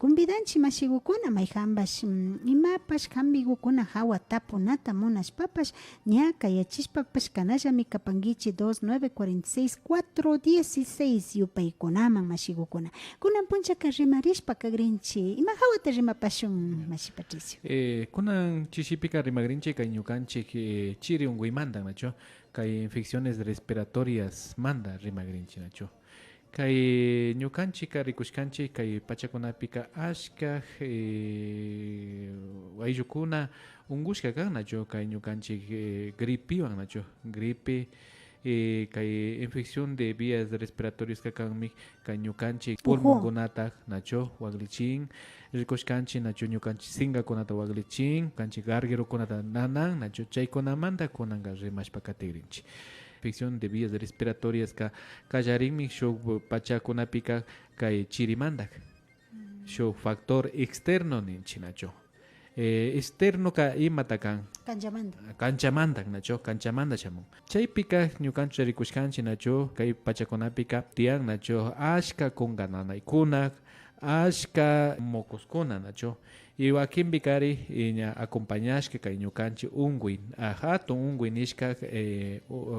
Convidanchi mashigukuna mayhambash imapash hambigukuna hawa tapunata munashpapash ñaka yachishpapash kanallami kapangichi 2946 416 yupaykunaman mashigukuna kunan punchaka rimarishpa kagrinchi ima hawata rimapashun mashi Patricio. Kunan chishipika rimagrinchi kay ñukanchik chiri unguymanta nacho kay infecciones respiratorias manda rimagrinchi nacho. Kay ñukanchika rikushkanchik kay pachakunapika ashka ayllukuna ungushka kan nacho kay ñukanchik gripiwan nacho gripe kay infección de vías respiratorias kakanmi kay ñukanchik pulmonkunata nacho waglichin rikushkanchik nacho ñukanchik singakunata waglichin kanchik garguerokunata nanan nacho chaykunamanta kunanga rimashpa katigrinchik infección de vías respiratorias kallarinmi shuk pachakunapika kay chirimandak shuk factor externo ninchi nacho externo ka imata kan kanchamandak nacho kanchamanda shamun chaypika ñukanchik rikushkanchik nacho kay pachakunapika tiyan nacho ashka kungananaykunak ashka mokoskuna nacho y wakinpi kari ña acompañashka kay ñukanchik unguy hatun unguy nishka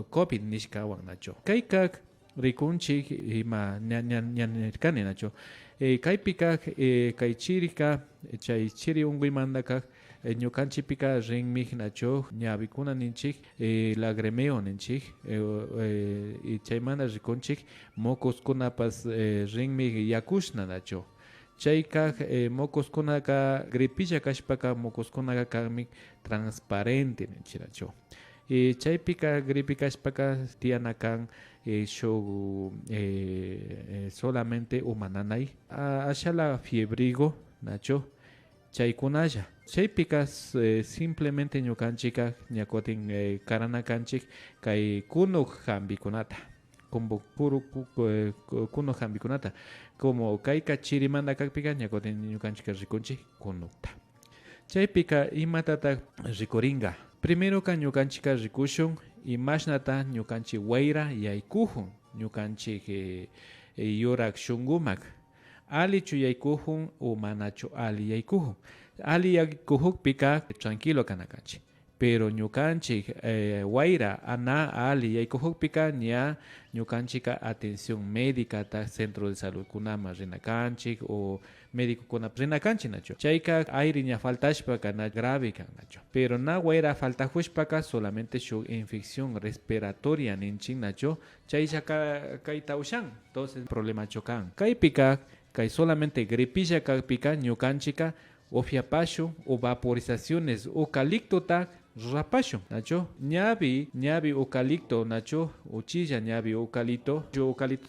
COVID nishkawan nacho kayka rikunchik ima ñanirkani nacho kaypika kay chirika chay chiri unguymantaka ñukanchikpika rinmi nacho ñawikuna ninchik lagrimeo ninchik chaymanta rikunchik mokoskunapas rinmi yakushna nacho chayka mokoskunaka gripilla kashpaka mokoskunaka kanmi transparente ninchik nacho chaypika gripi kashpaka tiana kan shuk solamente umananay ashala fiebrigo nacho chaykunalla chaypika simplemente ñukanchika ñakutin karanakanchik kay kunuk hambikunata como puro kuno hambikunata como kayka chirimanta kakpika ñakutin ñukanchika rikunchik kunukta chaypika imatata rikuringa primero ka ñukanchika rikushun imashnata ñukanchik wayra yaykujun ñukanchik yurak shungumak alichu yaykujun o manachu ali yaykujun ali yaykujukpika tranquilo kanakanchik pero ñukanchik wayra ana ali yaykujukpika ña ñukanchika atención médica ta centro de salud kunama rinakanchik o médico kuna rinakanchik nacho chayka aire ña faltashpaka na grave kan nacho pero na wayra faltajushpaka solamente shuk infección respiratoria ninchik nacho chayshaka kayta ushan entonces problema chokan kaypika kay solamente gripilla kaypika ñukanchika ofiapashu o vaporizaciones eucalipto ta rapashu nacho ñavi eucalipto nacho uchilla ñavi eucalipto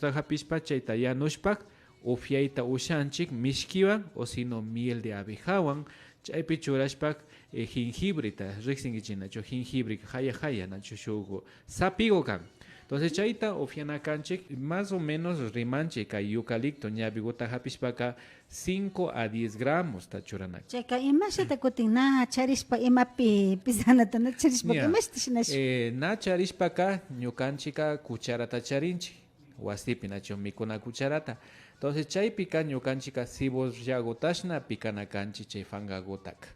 ta hapishpa chayta yanushpak ofiaita ushanchik mishkiwan o sino miel de abejawan chaypi churashpak jengibre ta riqsinkichik nacho jengibre haya nacho shuk sapigo kan entonces chayta ofianakanchik más o menos rimanchik kay eucalipto ñaviguta hapishpaka 5 a 10 gramos ta churanak chayka imashata kutin na charishpa imapi pisanata na charishpaka imashtashiнаsh na charishpaka ñukanchika cucharata charinchik wasipi nacho mikuna cucharata entonces chaypika ñukanchika cebollagutashna pikanakanchik chay fangagutaka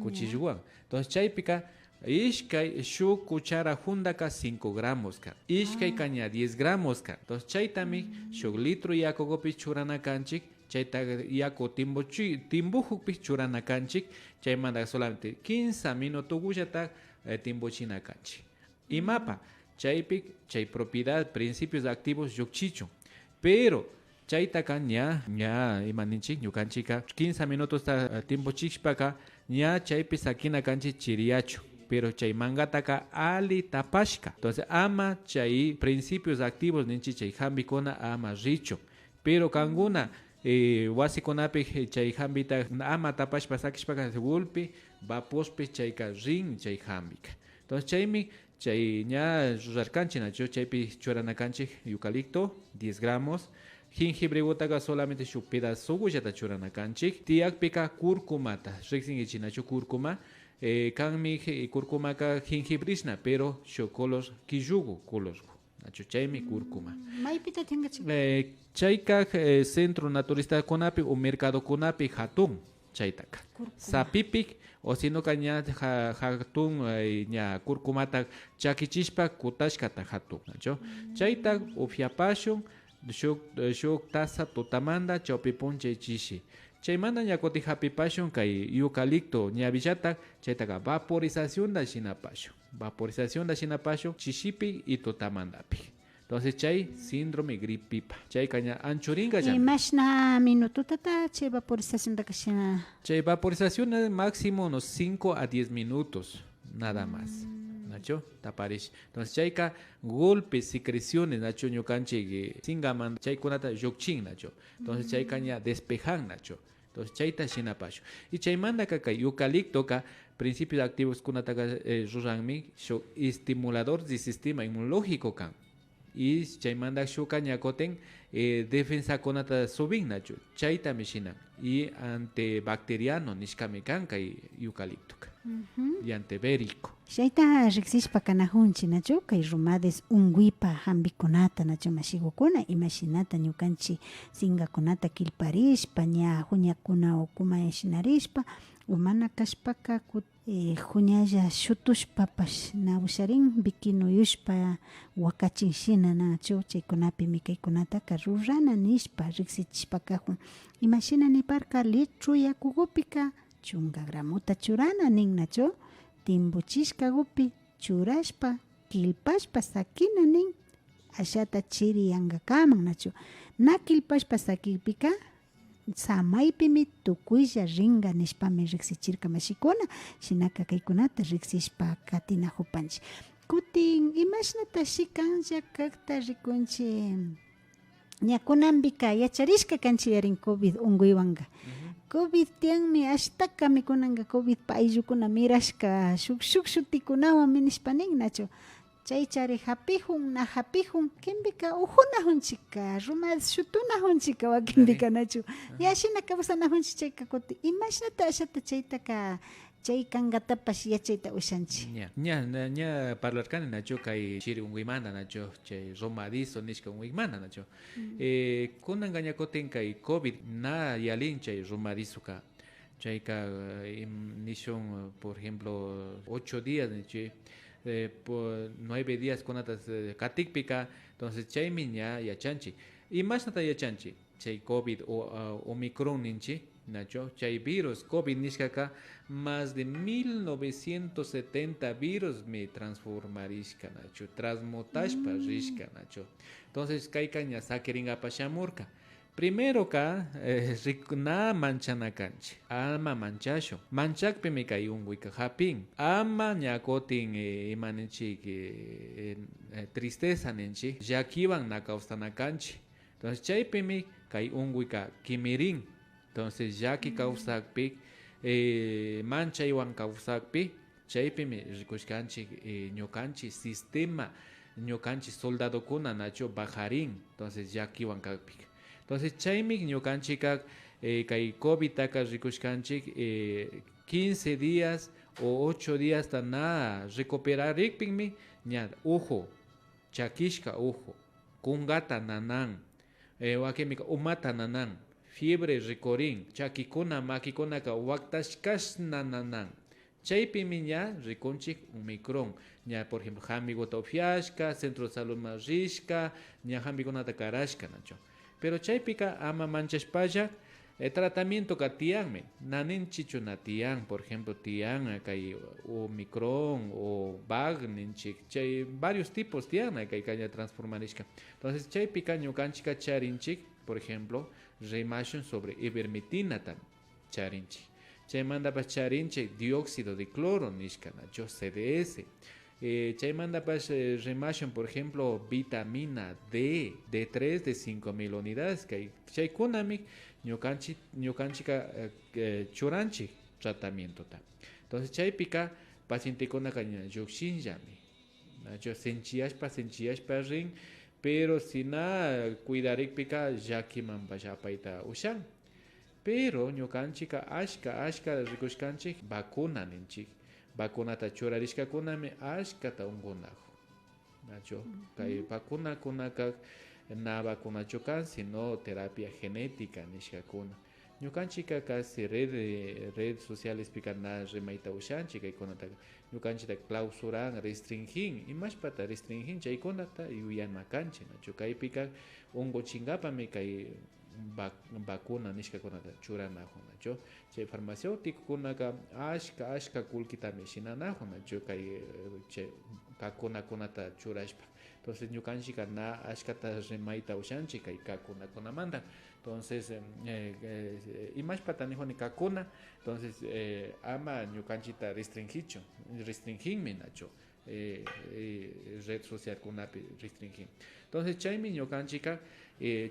cuchilluwan entonces chaypika ishkay shuk cuchara hundaka 5 gramos ka ishkay kaña 10 gramos ka entonces chaytami shuk litro yakupi churanakanchik chayta yaku timbujupi churanakanchik chaymanta solamente 15 minutos gullata timbuchinakanchik imapa chaypi chay propiedad principios activos yukchichun pero chaytaka ña imaninchik ñukanchika 15 minutos ta timbuchishpaka ña chaypi sakinakanchik chiriyachu pero chay mangataka ali tapashka entonces ama chay principios activos ninchi chay hambikuna ama richu pero kanguna wasikunapi chay hambita ama tapashpa sakishpaka gulpi vapospi chayka rin chay hambika entonces chaymi chay ña rurarkanchik nacho chaypi churanakanchik eucalipto 10 gramos jengibre gutaka solamente shuk pedazullata churanakanchik tiyakpika curcumata riqsinkichik nacho curcuma kanmi kurkumaka jengibrisna pero shuk color killugu color nacho chaymi kurkuma. Maypita tingachi. Chayka centro naturista kunapi o mercado kunapi hatun chaytaka. Sapipik o sino ka ña hatun ña kurkumata chakichishpa kutashkata hatun nacho. Chayta ufiapashun shuk taza tutamanda chawpi punche chishi. Chaymanta ñakuti hapipashun kay eucalipto ñavillata chaytaqa vaporización da shinapashun. Vaporización da shinapashun chishipi y tutamandapi. Entonces chay síndrome gripipa. Chay caña anchuringa ya. Y más na minuto tata che vaporización da kashina. Chay vaporización es máximo unos 5 a 10 minutos, nada más. Nacho, taparish. Entonces chayka golpes, secreciones, nacho ñocanche singaman chay kunata yokchin nacho. Entonces chay caña despejan nacho. Entonces chayta shinapasho. Y chaymanda kaka eucalipto ka principios activos kunata ruranmi estimulador del sistema inmunológico kan. Y chaymanda shuka ñakoten defensa konata subin nacho. Chayta mishinan. Y antibacteriano nishkami kanka eucalipto ka. Y antibérico. Chayta riksishpa kanahunchi nacho kay rumades unguipa hambikunata nacho mashigukuna imashinata ñukanchi singakunata kilparishpa ña huñakuna ukuma yashinarishpa umana kashpaka huñalla shutushpapash na usharin bikinuyushpa wakachinshina nacho chaykunapi mikaykunataka rurana nishpa riksichishpakajun imashina niparka litru yakugupika chunga gramuta churana nin nacho timbuchishka gupi churashpa kilpashpa sakina nin ashata chiri yangakaman nacho na kilpashpa sakipika samaypimi tukuylla ringa nishpami riksichirka mashikuna shinaka kaykunata riksishpa katinajupanchik kutin imashnata shikanlla kakta rikunchi ñakunanpika yacharishka kanchi yarin COVID unguywanka COVID tianmi ashtaka mikunanga COVID pa ayllukuna mirashka shuk shutikunawan minishpanin nacho chaychari hapijun na hapijun kimpika ujunajunchika rumades shutunajunchika wakinpika nacho yashina kawsanajunchik chayka kuti imashnata ashata chaytaka chay kankatapash yachayta ushanchik ña parlarkani nacho kay chiri unguymanta nacho chay romadizo nishka unguymanta nacho kunanka ñakutin kay COVID na yalin chay romadizoka chayka nishun por ejemplo 8 días nichi por 9 días kunatas katikpika entonces chaymi ña yachanchi imashnata yachanchi chay COVID o Omicron ninchi nacho chay virus COVID nishkaka más de 1970 virus me transformarishka nacho transmutashpa rishka nacho entonces kayka ña sakiringa pashamurka primero ka na manchana kanchi alma manchasho manchakpimi kay unguyka hapin ama ñakotin imaninchik tristeza ninchi llakiwan na kawsana kanchi entonces chaypimi kay unguyka kimirin entonces llaki kawsakpi manchaywan kawsakpi chaypimi rikushkanchik ñukanchik sistema ñukanchik soldadokuna nacho bajarin entonces llakiwan kakpik entonces chaymi ñukanchika kay COVID taka rikushkanchik 15 días o 8 días ta na recuperarikpinmi ña ujo chakishka ujo kungata nanan wakimika umata nanan fiebre rikorin chakikuna makikunaka waktashkashna nanan chaypimi ña rikunchik Omicron ña por ejemplo hambiguta ufiashka centro de salud rishka ña hambikunata karashka nacho pero chaypika ama manchashpalla tratamiento ka tiyanmi naninchichu na tiyan por ejemplo tiyan kay Omicron o VAG ninchik chay varios tipos tiyan kay kaña transformarishka entonces chaypika ñukanchika charinchik por ejemplo remashun sobre ivermectina tam charinchik chaymantapas charinchik dióxido de cloro nishka nacho CDS chaymantapas remashun por ejemplo vitamina D D3 de 5000 unidades kay chaykunami ñukanchika churanchik tratamiento ta entonces chaypika pacientekunaka ña llukshinllami nacho senchiyashpa rin pero sina cuidarikpika llakimanpash apayta ushan pero ñukanchika ashka rikushkanchik vacuna ninchik vacunata churarishkakunami ashkata ungunaju nacho kay vacuna kunaka na vacunacho kan sino terapia genética nishkakuna ñukanchika casi red sociales pika na remaita ushanchik kaykunata ñukanchita clausuran restringin imashpata restringin chaykunata yuyana kanchik nacho kaypika unquchinkapami kay vacuna nishkakunata churanajun nacho chay farmacéutico kunaka ashka kullkitami shinanajun nacho kay chay kakunakunata churashpa entonces ñukanchika na ashkata remaita ushanchik kay kakunakunamanta entonces imashpata nijuni kakuna entonces ama ñukanchita restringinmi nacho red social kunapi restringin entonces chaymi ñukanchika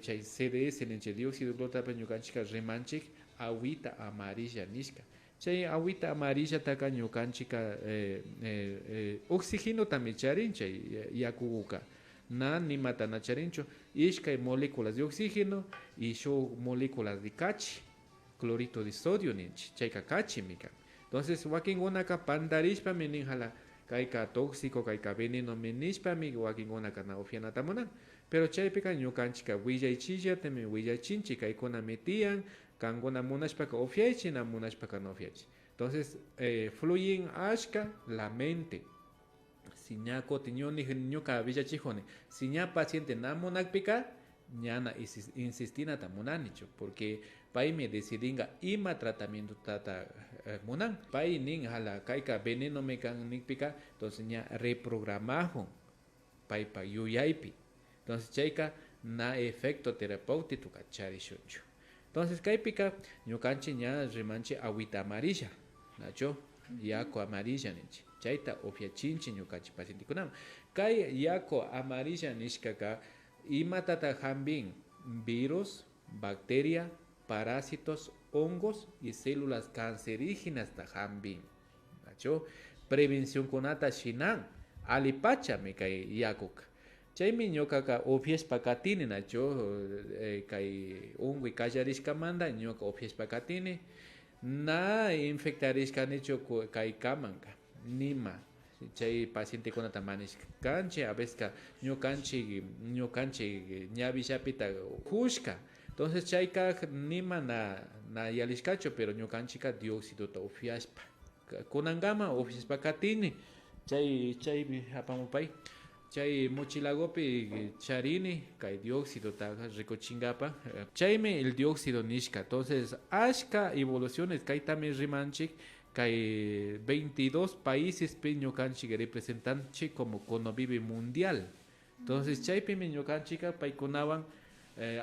chay CDS ninche dióxido de clorata ñukanchika remanchik agüita amarilla nishka chay agüita amarilla taka ñukanchika oxígeno también charin chay yakuka na nimata na charincho ishkay moléculas de oxígeno y shuk moléculas de kachi clorito de sodio ninchi chayka kachi mika entonces wakinkunaka pandarishpa meninjala kayka tóxico kayka veneno menishpa mi wakinkunaka na ufianata munan pero chaypika ñukanchika willaychillatami willaychinchik kaykuna metian kankuna munashpaka ufiaychik na munashpaka no ufiaychik entonces fluyen ashka la mente si ña cotiñoni ñuka villachijoni si ña paciente na munakpika ñana insistinata munanicho porque paymi decidinga ima tratamiento tata munan pay nin hala kayka veneno mekan nikpika entonces ña reprogramajun paypa yuyaypi entonces chayka na efecto terapéutico charishunchu entonces kaypika ñukanchik ña rimanchik agüita amarilla nacho yaku amarilla ninchik chayta upiachinchik ñukanchik pacientikunaman kay yaku amarilla nishkaka imatata hambin virus bacteria parásitos hongos y células cancerígenas ta hambin nacho prevención kunata shinan alipachami kay yakuka chaymi ñukaka upiashpa katini nacho kay unguy kallarishkamanta ñuka upiashpa katini na infectarishkanichu kay kamanka nima chay paciente kunata manishkanchik a veces ñukanchik ña villapita kushka entonces chayka nima na yalishkachu pero ñukanchika dióxido ta upiashpa kunankama upiashpa katini chay apamupay chay mochilagopi charini kay dióxido ta rikuchinkapa chaymi el dióxido nishka entonces ashka evoluciones kaytami rimanchik kay 22 países pe ñukanchik representanchik como convive mundial entonces chaypimi ñukanchika paykunawan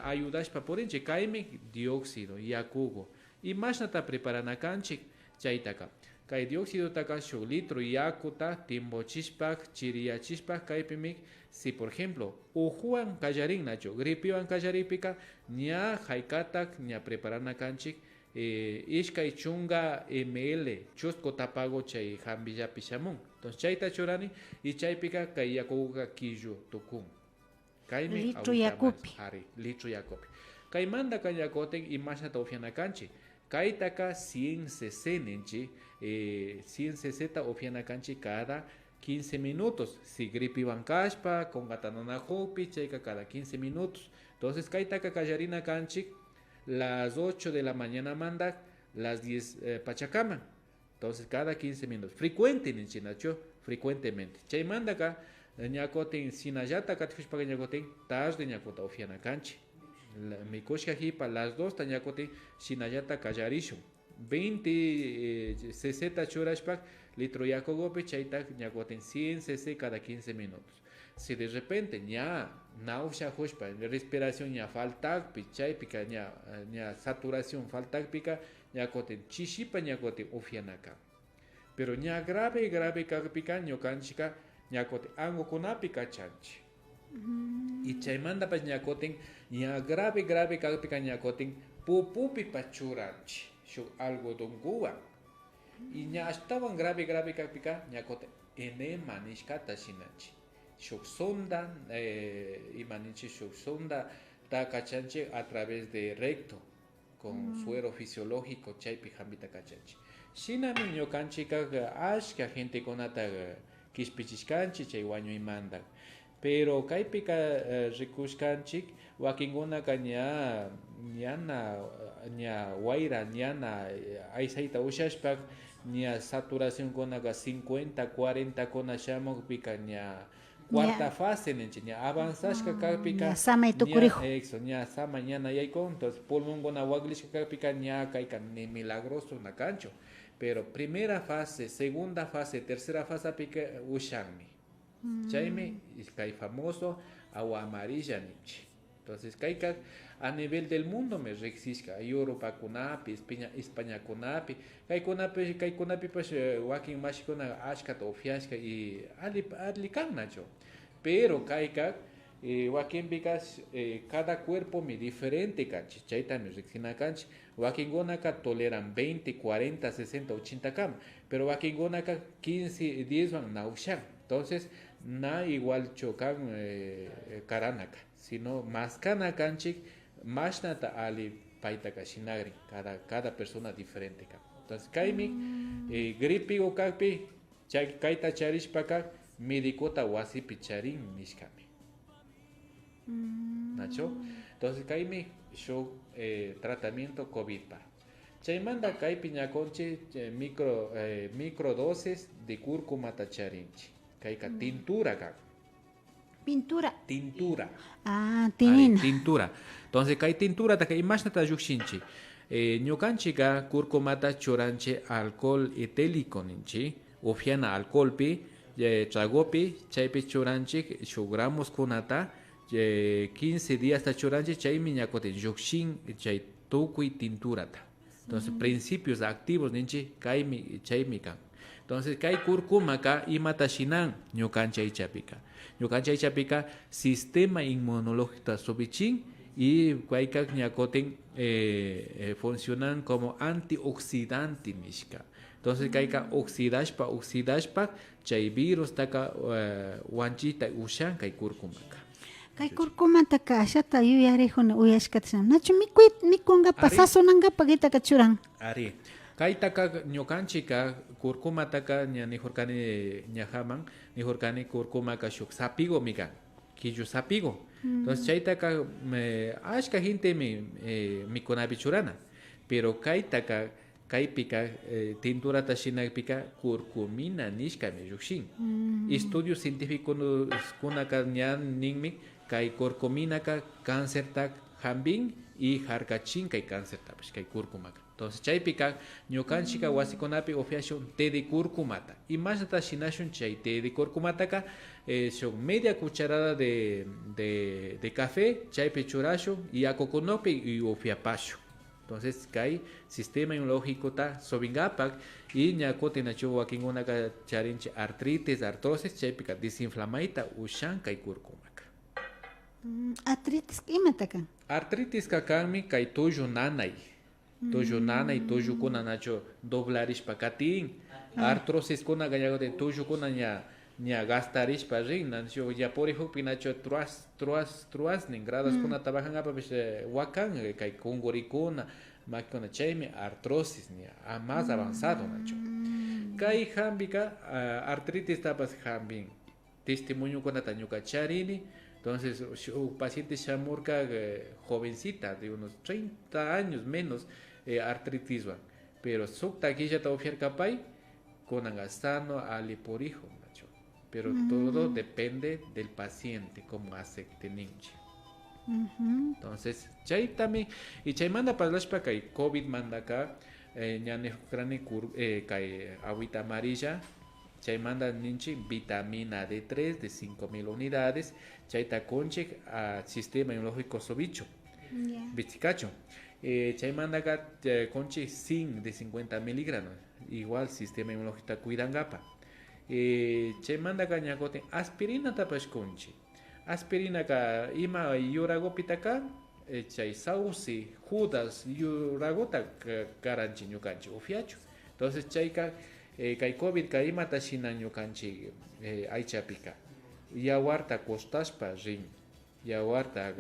ayudashpa purinchik kaymi dióxido yakugo imashnata preparanakanchik chaytaka kay dióxido taka shuk litro yakuta timbochishpak chiriyachishpak kaypimi si por ejemplo ujuwan kallarin nacho gripiwan kallaripika ña haykatak ña preparanakanchik ishkay chunga ml chusco tapago chay hambillapi shamun entonces chayta churani y chaypika kay yakuga killu tukun kaymi litro yakupi litro yakupi kaymanta kay yakoten imashnata ufianakanchik kaytaka 100 cc ninchi 100 cc ta ufianakanchik cada 15 minutos si gripiwan kashpa con gatanona hopi chayka cada 15 minutos entonces kaytaka kallarina kanchik las 8 de la mañana manda las 10 pachacama entonces cada 15 minutos frecuente ninchi nacho frecuentemente chay manda ka ñakoten sinayata katikushpa ñakoten tarde ñakota ufianakanchik mikushka hipa las 2 ta ñakoten sinayata kallarishu 20 cc churashpak litro yakogopi chayta ñakoten 100 cc cada 15 minutos si de repente ña náusea hushpa respiración ña faltakpi chaypika ña saturación faltakpika ñakoten chishipa ñakoten ufianaka pero ña grave kakpika ñukanchika ñakoten angukunapi kachanchi y chaymantapas ñakoten ña grave kakpika ñakoten pupupi pachuranchi shuk algodonkuwan y ña ashtawan grave kakpika ñakoten enema nishkata shinanchi shuk sonda imaninchi shuk sonda ta kachanchi a través de recto con suero fisiológico chaypi hambita kachanchi shinami ñukanchika ashka gente kunata kishpichishkanchi chay wañuymanta pero kaypika rikushkanchik wakinkunaka ña wayra ñana aysayta ushashpak ña saturación kunaka 50 40 kuna shamukpika ña cuarta fase ninchik ña avanzashka kakpika ña samay tukurijo eso ña sama ñana yaykun entonces pulmonkuna waklishka kakpika ña kaykan ni milagroso na kanchu pero primera fase segunda fase tercera fase pika ushanmi chaymi kay famoso agua amarilla ninchik entonces kayka a nivel del mundo me existe Europa kunapi España kunapi kaykunapi pues wakin mashikuna ashkata ufiashka y ali kan nacho pero kayka wakin bikas cada cuerpo mi diferente kanchi chayta mi rixina kanchi wakingunaka toleran 20 40 60 80 kama pero wakingunaka 15 10 van naushan entonces na igual chocan karanaka sino más kana kanchik más nata ali paitaka shinagri cada persona diferente ka entonces kaimi gripe o kakpi kaita charishpaka medicota wasipi charin nishkami nacho entonces kaimi show tratamiento covid pa chaymanda kaypi ñakonchi microdosis de cúrcuma tacharinchi kayka tintura ka tintura tinina tintura entonces kay tintura ta kay imashnata llukshinchi ñukanchika cúrcumata churanchi alcohol etílico ninchi ufiana alcoholpi tragopi chaypi churanchik shuk gramos kunata 15 días ta churanchik chaymi ñakotin llukshin chay tukuy tinturata entonces principios activos ninchi chaymi kan entonces kay cúrcuma ka imata shinan ñukanchaychapika sistema inmunológico subichin y kayka ñakotin funcionan como antioxidante mishka entonces kayka oxidashpa chay virus taka wanchita ushan kay cúrcuma ka kay cúrcumata ashata yuyarihuna uyashkata nachu mikunga pasasonanga pagita kachuran ari kaytaka ñukanchika cúrcumataka ña nijurkani ñajaman nijurkani cúrcumaka shuk sapigo mikan killu sapigo entonces chaytaka ashka gente mikunapi churana pero kaypika tinturata shinaypika curcumina nishkami llukshin estudios científicos kunaka ña ninmi kay curcuminaka cáncerta jambin y harkachin kay cáncerta kay cúrcumaka entonces chaypika ñukanchika wasikunapi ufiashun té de cúrcumata imashta shinashun chay té de cúrcumataka son media cucharada de café chaypi churashun y akukunopi y ufiapashun entonces kay sistema inmunológico ta sobingapak y ñakotin nachu wakinkunaka charinchi artritis artrosis chaypika desinflamaita ushan kay cúrcumaka artritis imatakan artritis kakanmi kay tuyu nanay tuyu kuna nacho doblarishpa katin artrosis kuna gallagote tuyu kuna ña gastarishpa rin nacho ya por ejemplo nacho truas nin grados kuna trabajan apa wakan kay kungurikuna makuna chaymi artrosis ni más avanzado nacho kay hambika artritis tapas hambin testimonio kuna tañuka charini entonces un paciente shamurka jovencita de unos 30 años menos artritis pero sukta quilla ta ofiar kapay con angasano ali por hijo nacho pero todo depende del paciente como hace teninchi entonces chay también y chay manda para kay covid manda acá ñane krani kay agüita amarilla chay manda ninchi vitamina D3 de 5000 unidades chay ta conche a sistema inmunológico sobicho Vizcacho chay manda acá conche zinc de 50 miligramos igual sistema inmunológico cuidan gapa chay manda acá ñacote aspirina tapas conche aspirina ka ima yuragopitaka chay sausi judas yuragota garanchi ñukanchi ufiacho entonces chayka kay covid ka imata shina ñukanchi aychapika yawarta costashpa rin yawarta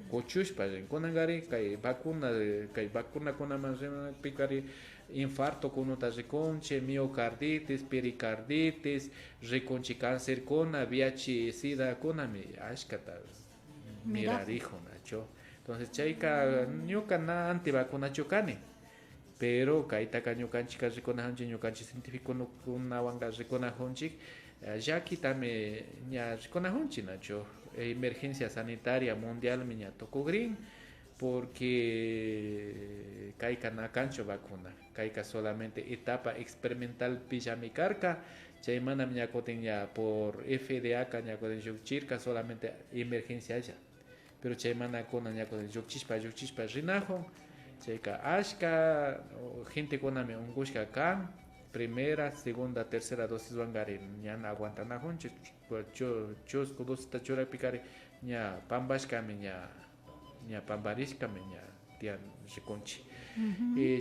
cochushpa kunangari kay vacuna kunaman pikari infarto kunota riconche, miocarditis, pericarditis, riconchi cáncer kuna, VIH, sida kunami ashkata mirarijo nacho. Entonces chayka ñuka na antivacunacho kani. Pero kaitaka ñukanchika rikunahunchik ñukanchik científico kunawanga rikunahunchik ya quitame ña rikunahunchik nacho. Emergencia sanitaria mundial miña tokugrin porque caica na cancho vacuna caica solamente etapa experimental pijamicarca chaymana miña coteña por FDA caña coten chirca solamente emergencia ya pero chaymana con ña coten yuchispa rinajo chayka ashka gente coname ungushka kan primera, segunda, tercera dosis vangari ñana aguantana honche chos kudos tachura picari ña pambashkami ña pambarishkami ña tian riconchi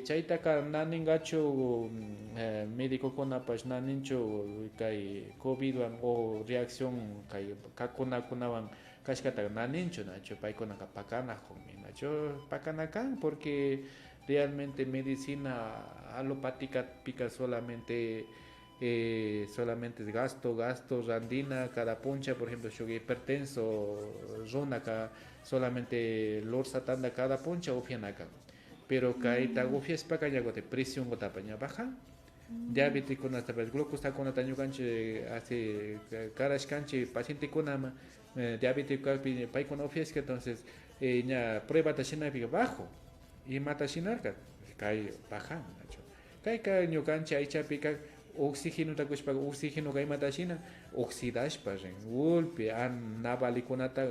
chaytaka naningacho médico kunapash nanincho kay covid wan o reacción kay kakunawan kashkata nanincho nacho paykunaka pakana honmi nacho pakana kan porque realmente medicina alopática pica solamente solamente gasto, randina, cada puncha, por ejemplo, yo hipertenso, zona solamente lor satanda cada puncha ufianaka. Pero kaita ufias para ya gote presión gota paña baja. Diabetes con hasta el glucosa con ataño canche hace caras canche paciente con ama diabetes pai con ufias que entonces ya prueba tachina pica bajo y mata sinarca cae baja nacho. Cae caño canche ahí chapica oxígeno ta kushpa oxígeno kay matashina oxidashpa ren golpe an navali kunata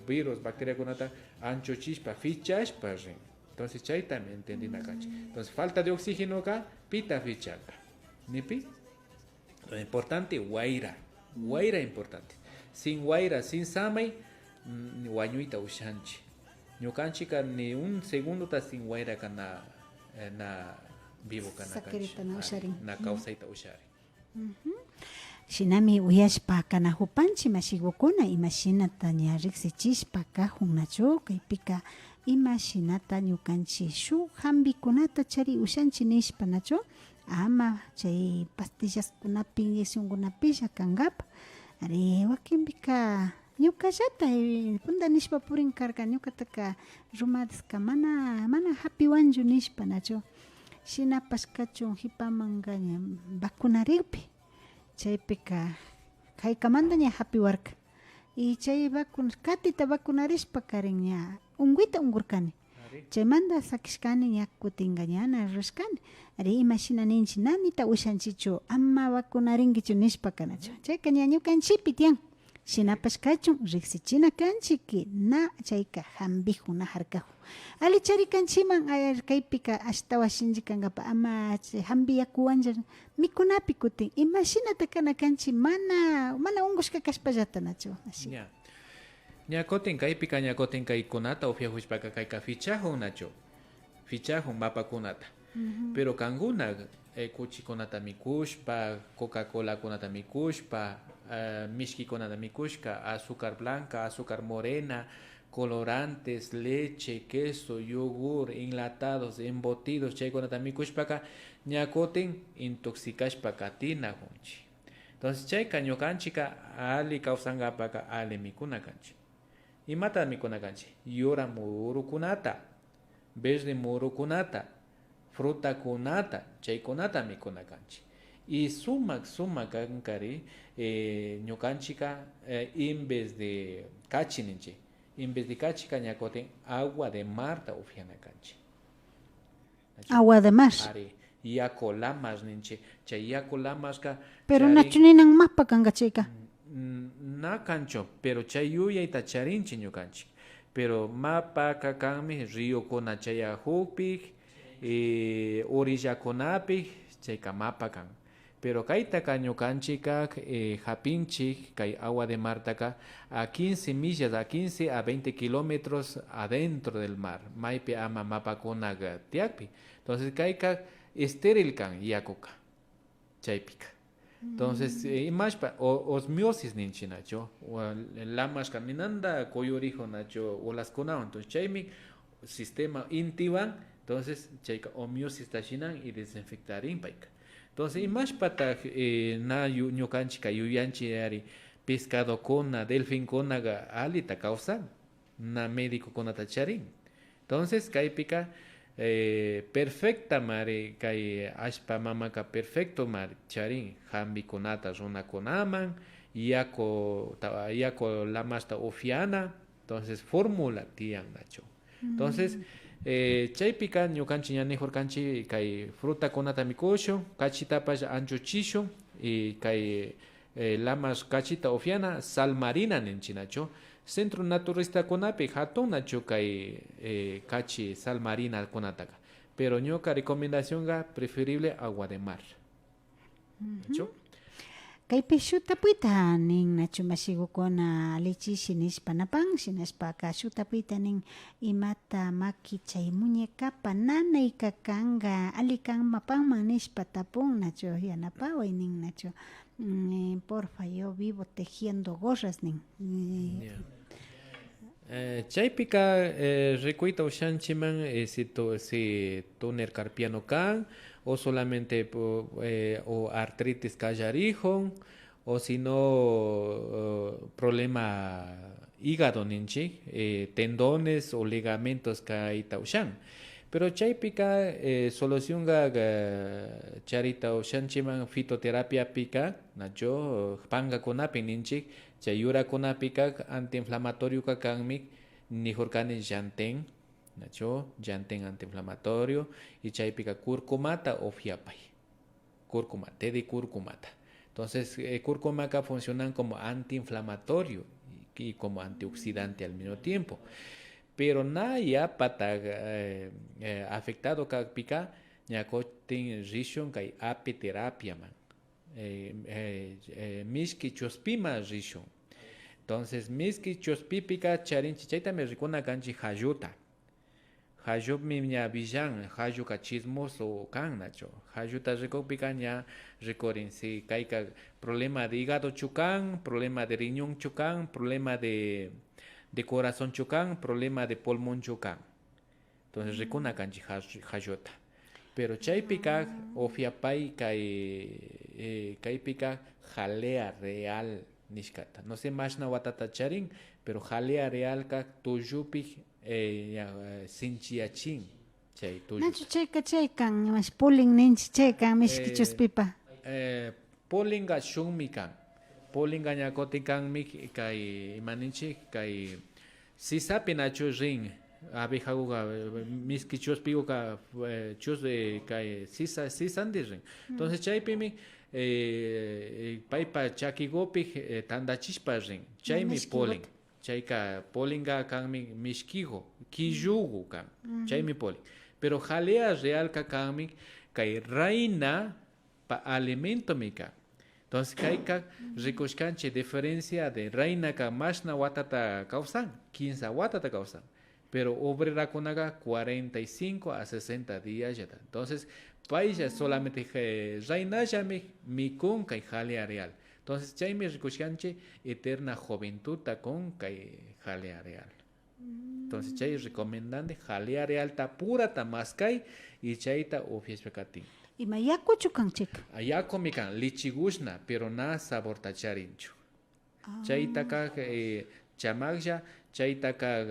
virus bacteria kunata ancho chispa fichashpa ren entonces chay también entendina cancha entonces falta de oxígeno acá pita fichaka nipi lo importante guaira importante sin guaira sin samay guañuita ushanchi ñukanchika ni un segundo ta sin guaira kana na vivo kana na causaita ushari shinami uyashpa kana hupanchi mashigukuna imashinata ña riqsichishpa kahun nacho kaypika imashinata ñukanchik shuk hambikunata chari ushanchi nishpa nacho ama chay pastillas kunapi inyeccionkunapisha kankapa ari wakinpika ñukallata punta nishpa purin karka ñukataka rumadisqa mana hapiwanchu nishpa nacho shinapas kachun hipamangaña vacunarikpi chaypika kaykamanta ña hapiwarka y chay katita vacunarishpa karin ña unguita ungurkani chaymanta sakishkani ña kutinga ñana rishkani ari imashina ninchi nanita ushanchichu ama vacunarinkichu nishpa kanachu chayka ña ñukanchipi tiyan shinapas kachun riqsichina kanchiki na chayka hambijuna harkaju ali chari kanchiman kaypika ashtawa shinchi kankapa ama hambiyakuwancha mikunapi kutin imashinata kana kanchi mana ungushka kashpallata nachu ña kotin kaypika ña kotin kaykunata upiahushpaka kayka fichajun nacho fichajun mapakunata pero kankuna kuchikunata mikushpa Coca-Cola kunata mikushpa mishkikunata mikushka azúcar blanca azúcar morena colorantes leche queso yogur enlatados embutidos chaykunata mikushpaka ña kotin intoxicashpaka tina junchi entonces chayka ñukanchika ali kawsankapaka ali mikuna kanchik imata mikuna kanchik yura murukunata verde murukunata fruta kunata chaykunata mikuna kanchik y sumak kankari ñukanchika en vez de kachininchik en vez de kachika ña kotin agua de marta ufiana kanchik agua de mar yakolamas ninche chay yakolamasqa pero nachuninan mapa kanka chayka na kancho pero chay yuyayta charinchi ñukanchik pero mapa kakanmi riokuna chaya hukpik orillakunapi chayka mapa kan pero kaytaka ñukanchika hapinchik kay agua de martaka a 15 millas a 15 a 20 kilómetros adentro del mar maypi ama mapakunaqa tiakpi entonces kayka estéril kan yakuka chaypika Entonces, más osmiosis ninchi nacho, o lamas caminanda, coyorijo nacho, o las conao, entonces chaimi sistema intivan, entonces chaika osmiosis tashinan y desinfectarin paika. Entonces, y más pata na ñukanchika yuyanchi ari pescado cona, delfín cona alita causan, na médico cona tacharin. Entonces, kaipika perfecta mari kay ashpa mamaka perfecto mari charin hambi konata runa konaman yako lamasta ofiana entonces fórmula tian nacho entonces chaypika ñukanchik ñanejurkanchik kay fruta konata mikushu kachitapash anchuchishu y kay lamas kachita ofiana sal marina ninchik nacho centro naturista konapi hatun nacho kay kachi sal marina konataka pero ñuka recomendación ga preferible agua de mar nacho Kay pishuta puita ning nacho masigukuna lichi sinispanapang sinaspaka shuta puita ning imata maki chay muñeca pananay kakanga alikang mapang manispa tapong nacho yanapaway ning nacho porfa yo vivo tejiendo gorras ning chaypika recuita ushanchiman si toner carpiano kan o solamente o artritis callarijo o si no problema hígado ninchi tendones o ligamentos kaita ushan pero chaypika solución ga charita ushanchiman fitoterapia pika nacho panga kunapi ninchi chayura kunapika antiinflamatorio kakanmi nijurkani llantén nacho llantén antiinflamatorio y chaypika curcumata o fiapay cúrcuma té de curcumata entonces curcumata funcionan como antiinflamatorio y como antioxidante al mismo tiempo pero na ya pata afectado kakpika ñakotin rishon kay apiterapia man miski chospima rishon entonces miski chospipika charinchi chayta me rikuna kanchi hayuta hayup mi ña villan hayuka chismoso kan nacho hayuta rikopika ña rikorin si kayka problema de hígado chukan problema de riñón chukan problema de corazón chukan problema de pulmón chukan entonces rikuna kanchi hayuta pero chaypika ofiapay kaypika jalea real nishkata no sé mashna watata charin pero jalea real ka tuyupi sinchiachin chay tuyu nacho chaykan mas pulling ninchi chaykan miskichus pipa polinga shunmikan polinga ñakotikanmi kay imaninchi kay sisapi nacho rin abejaguga miskichus piuka chus kay sisandirin entonces chaypimi paypa chakigopi tandachishpa rin chaymi polin chayka polinga kanmi mishkigo kiyugu kan chaymi polin pero jalea real ka kanmi kay raina pa alimento mika entonces kayka rikushkanchi diferencia de reina ka mashna watata causan 15 watata causan pero obrera kunaga 45 a 60 días ya entonces paisa solamente reina ya mikun kay jalea real entonces chaymi rikushkanchi eterna juventud con kay jalea real entonces chay recomendante jalea real ta pura ta maskay y chayta ofiespekatin ima yaku chukanchik ayako mikan lichigushna pero na sabor tacharinchu chaytaka chamagya chaytaka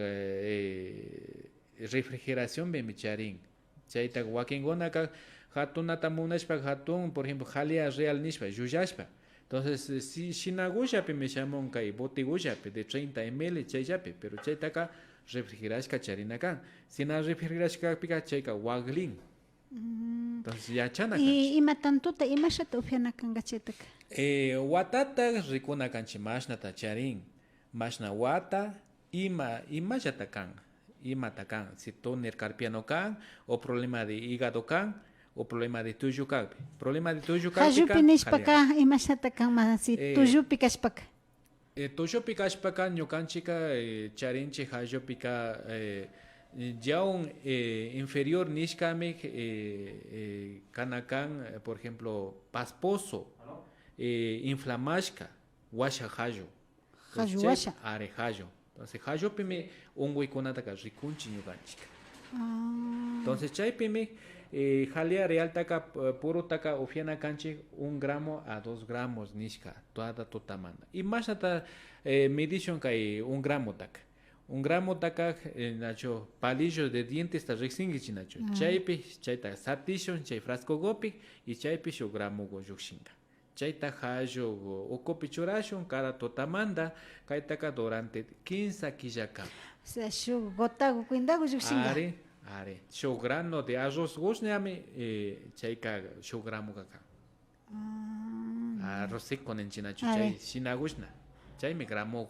refrigeración bemicharin chaytaka wakingunaka hatunata munashpa hatun por ejemplo jalea real nishpa yuyashpa entonces si shinagushapi me llamon kay botigushapi de 30 ml chayllapi pero chaytaka refrigerashka charinakan sina refrigerashka pika chayka waglin entonces ya chana y ima tantuta ima shata ufianakan gachetaka watata rikuna kanchi mashna tacharin mashna wata ima shatakan ima takan si toner carpiano kan o problema de hígado kan o problema de tuyukan problema de tuyukan hajupinishpaka ima shatakan ma si tuyupikashpaka tuyupikashpaka ñukanchika charinchi hajupika yaun inferior nishkami kanakan por ejemplo pasposo inflamashka washa hayo. Hayo Entonces, washa. Are hayo. Entonces hayo pime unguikunata ka rikunchi ñukanchik. Entonces chaypimi jalea real taka puro taka ofiana canchi 1 gramo a 2 gramos nishka toda totamanda. Y más hasta medición que 1 gramo taka. 1 gramo taka nacho palillos de dientes está rexingichi nacho. Chaypi chayta satishon chay frasco gopi y chaypi 1 gramo go yuxinga. Chayta hayo o copi chorashon cada totamanda kaitaka durante 15 killaka. O sea, shu gotago kuindago yuxinga. Are, 1 grano de arroz gusneame, chayka 1 gramo kaka. Arroz con enchinachu chay, sinagushna. Chay me gramo.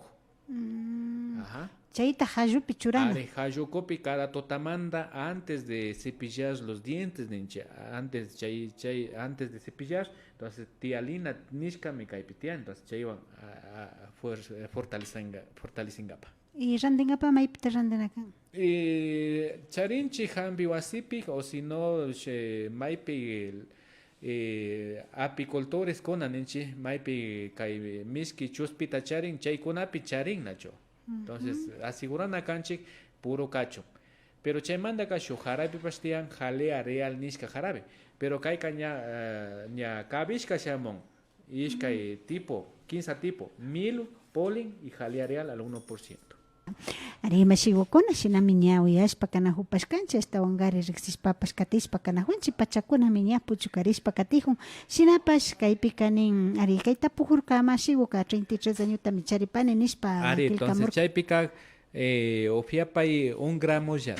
Ajá. Chayta hayu pichurana. Are, hayo copi cada totamanda antes de cepillar los dientes, antes antes de cepillar, entonces tialina nishka me caipitian, entonces chay van a fortalecen. Y randingapa maipita randenaka. Charinchi hambi wasipi o si no maipi apicultores conanenchi maipi kai miski chuspita charin chay kunapi charin nacho. Entonces aseguran akanchik puro cacho. Pero chay manda kashu jarabe pastian jalea real niska jarabe. Pero kai kaña nya kabishka shamon ishkai tipo 15 tipo 1000 polen y jalea real al 1%. Ari mashigukuna shinami ñawiyashpa kanahupashkancha esta wangari riksispapas katishpa kanahunchi pachakuna miñapu chukarishpa katihun shinapash kaypi kanin ari kay tapujurka mashiguka 33 añuta micharipani nishpa Ari, entonces chaypika ofiapay 1 gramo ya.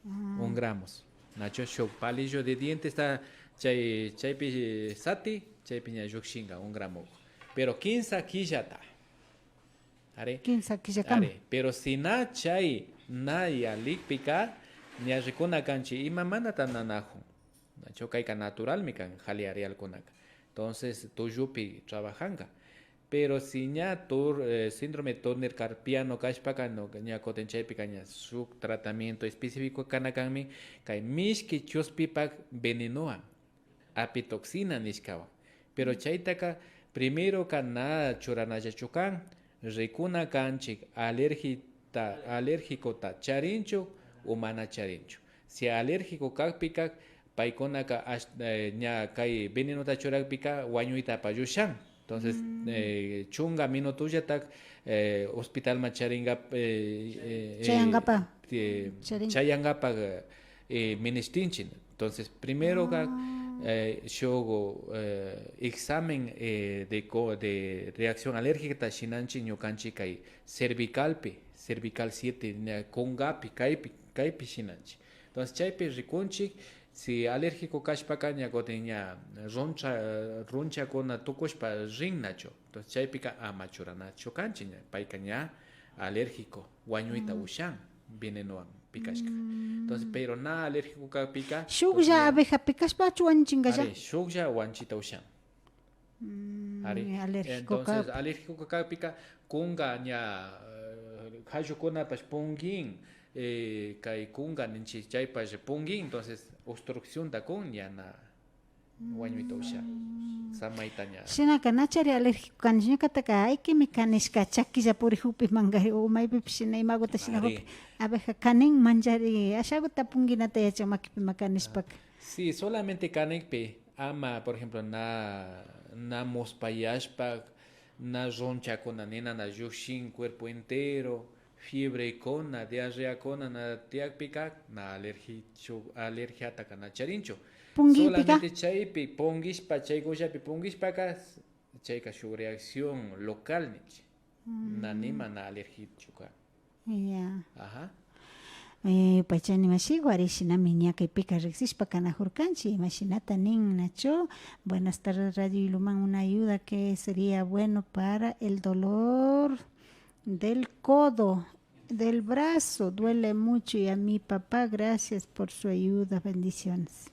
1 gramos. Nacho shok palillo de dientes está chaypi sati, chaypi ña yuxinga 1 gramo. Pero 15 quillata. Are, 15 killakam. pero si na chay na ya likpika nya rikuna kanchi ima mana tan nanajo. Nacho kayka natural mi kan jalia real kunaka. Entonces tu yupi trabajanga. Pero si ña síndrome Turner carpiano kashpaka no ña kotenchaypika ña su tratamiento específico kanakanmi kay mishki chuspipak venenoa apitoxina nishkawa. Pero chaytaka primero kana churanaya chukan rikuna kanchik alérgico ta charincho o mana charincho. Si alérgico kakpika paikonaka ña kay veneno ta churakpika wañuita payushan. Entonces chunga mino tuya tak hospital macharinga chayangapa ministinchin. Entonces primero shogo examen de reacción alérgica shinanchi ñukanchi kay cervical 7 kongapi kaypi shinanchi. Entonces chaypi rikunchi si alérgico kashpaka ñakoteña runcha kona tukushpa rinnacho. Entonces chaypika amachuranacho kanchi payka ña alérgico wañuita ushan venenoan pikashka. Entonces pero na alérgico kapika Shukya abeja pikashpa chuanchingasha. Are shukya wanchita ushan. Entonces alérgico kapika kunga ña hajukuna pash pungin kay kunga ninchi chaypash pungin, entonces obstrucción da kun ña na wañuita ushan. Samaitaña. Shinaka nachari alérgico kanjñakataka hay que mekanishka chakilla purihupi mangari o maybe shina imagota shina hopi abeja kanin manjari ashaguta punginata yachamakipi makanishpaka. Sí, solamente kanekpi ama por ejemplo na mospayashpak na roncha con nena na yushin cuerpo entero fiebre kona diarrea kona na tiakpika na alergia taka na charincho. Solamente chaypi pongishpa chaygoshapi pongishpaka chayka su reacción local nichi nanima na alergichuka. Ya. Ajá. Pachani mashigo arishinami ñakaypika riksishpa kanahurkanchi imashinata nin nacho. Buenas tardes Radio Iluman, una ayuda que sería bueno para el dolor del codo, del brazo, duele mucho y a mi papá gracias por su ayuda, bendiciones.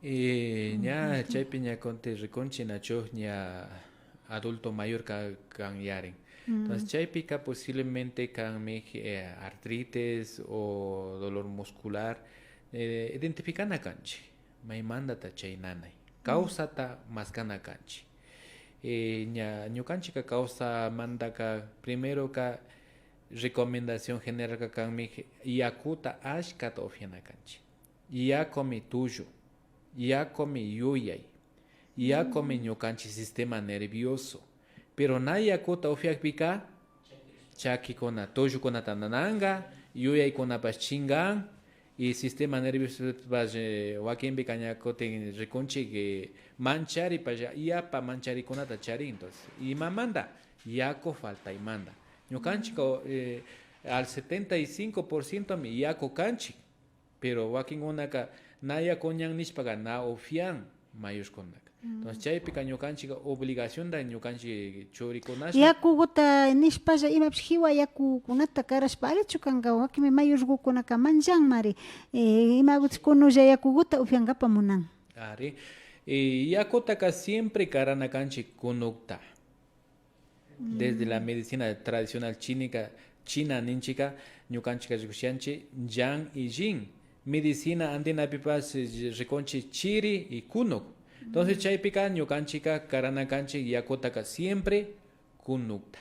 Ña chaypi ña conte riconchi nacho ña adulto mayor kan yaren. Entonces chaypika posiblemente kan artritis o dolor muscular identifican akanchi may mandata chay nanay causata maskana kanchi. Ñukanchika causa mandaka primero ka recomendación general ka kanmi yakuta ashkata ofyana kanchi. Yakomi tuyo, yakomi yuyay, yakomi ñukanchi sistema nervioso. Pero na yakuta ofyakpika chaki kona tuyo kona tanananga, yuyay kona paschingan y sistema nervioso wakimbi kañakote reconchi que manchari para yapa manchari konata chari entonces y mamanda yako falta y manda ñukanchiko al 75% mi yako kanchi pero wakin onaka naya konyan nishpaga na ofian mayos konaka entonces chaypi ñukanchika obligación da ñukanchi chori konash yaku gota nishpalla imapis hiwa yaku kunata karashpa alichu kanka wakimi mayurgukunaka manllan mari imagutis kunulla yakuguta upiankapa munan ari yakutaka siempre karana kanchi kunukta desde la medicina tradicional china ninchika ñukanchika rikushanchi yang y yin medicina andina pipas rikonchi chiri y kunuk entonces chaypika ñukanchika karana kanchi yakutaka siempre kunukta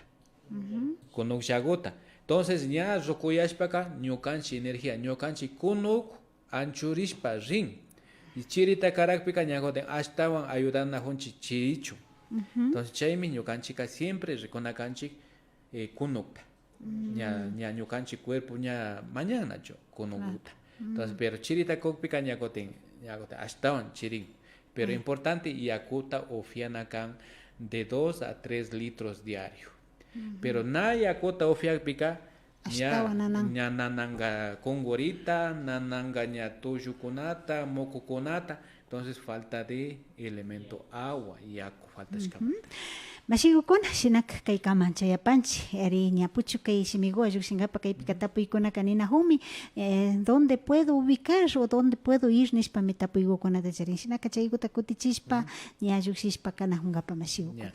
kunuk shagota entonces ña rukuyashpaka ñukanchi energía ñukanchi kunuk anchurishpa rin y chirita karakpika ñakoten ashtawan ayudana junchi chirichu entonces chaymi ñukanchika siempre rikunakanchik kunukta ña ñukanchik cuerpo ña mañanacho kunukuta entonces pero chirita kokpika ñakoten ashtawan chirin pero importante yakuta ofianakan de 2 a 3 litros diario pero na yakuta ofiakpika ña nananga kongorita nananga ña tuyukunata mokukunata entonces falta de elemento agua yaku falta Mashigukuna shinak kay kamanchayapanchi ari ñapuchu kay shimigo ayukshinapa kay pikatapuykuna kanina humi donde puedo ubicar o donde puedo ir nishpa mitapuykuna charin shinaka chaykuta kutichishpa ñayuksishpa kana hunkapa mashigukuna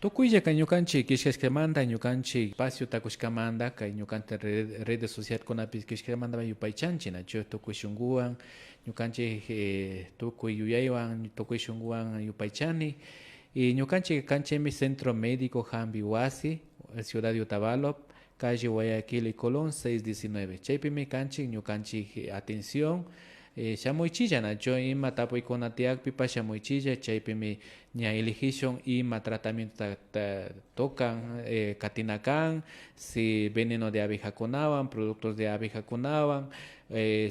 Tukuylla kay ñukanchik kishkashkamanta ñukanchik espacio takushkamanta kay ñukanta redes socialkunapi kishkamanta yupaychanchik nachu tukuy shunkuwan ñukanchik tukuy yuyaywan tukuy shunkuwan yupaychani y ñukanchik kanchimi Centro Médico Hambi Wasi Ciudad de Otavalo calle Guayaquil y Colón 619 chaypimi kanchik ñukanchik atención Shamoichilla nacho ima tapuykuna tiakpipa shamoichilla chaypimi ña eligition ima tratamiento tocan katinakan si veneno de abeja kunawan productos de abeja kunawan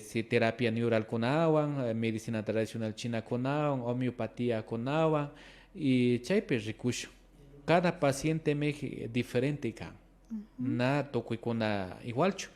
si terapia neural kunawan medicina tradicional china kunawan homeopatía kunawan y chaypi rikushu cada paciente me diferente kan na tokuykuna igualchu